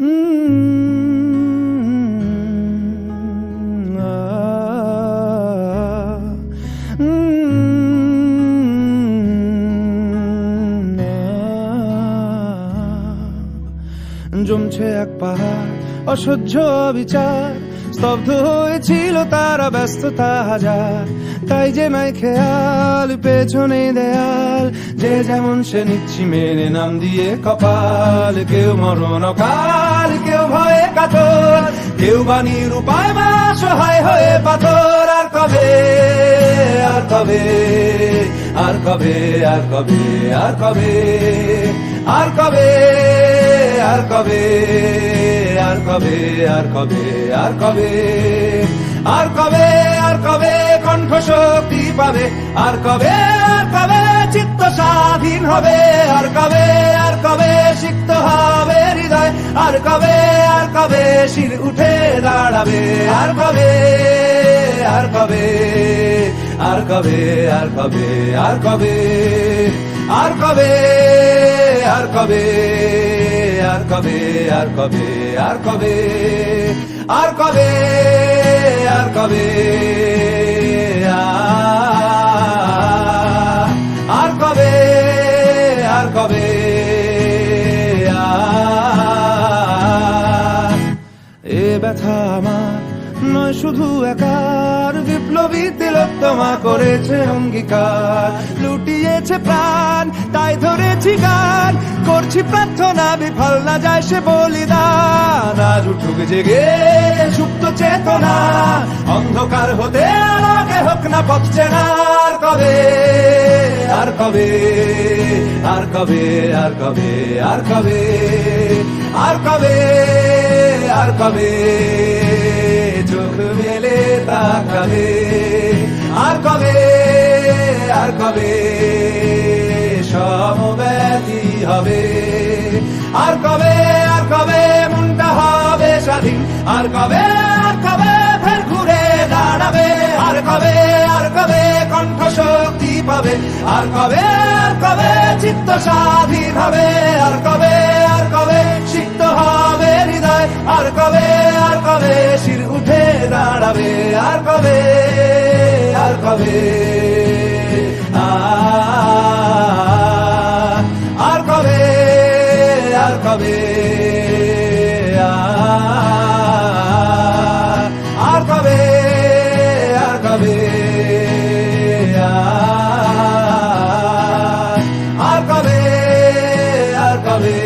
জমছে এক পাহাড় অসহ্য বিচার, স্তব্ধ হয়েছিল তারা ব্যস্ততা হাজার। তাই যে নাই খেয়াল পেছনে দেয়াল, যে যেমন সে নিচ্ছি মেনে নাম দিয়ে কপাল। কেউ মরণ কাল, কেউ ভয়ে কাতর, কেউ বাণীর উপায় বা সহায় হয়ে পাথর। আর কবে, আর কবে, আর কবে, আর কবে, আর কবে, আর কবে, আর কবে, আর কবে, আর কবে, আর কবে, আর কবে, আর কবে কণ্ঠ শক্তি পাবে? আর কবে, আর কবে চিত্ত স্বাধীন হবে? আর কবে, আর কবে সিক্ত হবে হৃদয়? আর কবে, আর কবে শির উঠে দাঁড়াবে? আর কবে, আর কবে, আর কবে, আর কবে, আর কবে, আর কবে, আর কবে, আর কবে, আর কবে, আর কবে, আর কবে, আর কবে, আর কবে, আর কবে, এ ব্যথা আমার নয় শুধু একার, বিপ্লবী তিলোত্তমা করেছে অঙ্গীকার। লুটিয়েছে প্রাণ তাই ধরেছি গান, করছি প্রার্থনা বিফল না যায় সে বলিদান। আজ উঠুক জেগে সুপ্ত চেতনা, অন্ধকার হতে আলোকে হোক না পথ চেনা। আর কবে, আর কবে, আর কবে, আর কবে, আর কবে, আর কবে, আর কবে চোখ মেলে তাকাবে? আর কবে, আর কবে সমব্যথী হবে? আর কবে, আর কবে মনটা হবে স্বাধীন? আর কবে, আর কবে ফের ঘুরে দাঁড়াবে? আর কবে, আর কবে কণ্ঠ শক্তি পাবে? আর কবে, আর কবে চিত্ত স্বাধীন হবে? আর কবে, আর কবে সিক্ত হবে হৃদয়? আর কবে, আর কবে শির উঠে দাঁড়াবে? আর কবে, আর কবে, আর কবে, আর কবে, আর কবে, আর কবে, আর কবে, আর কবে।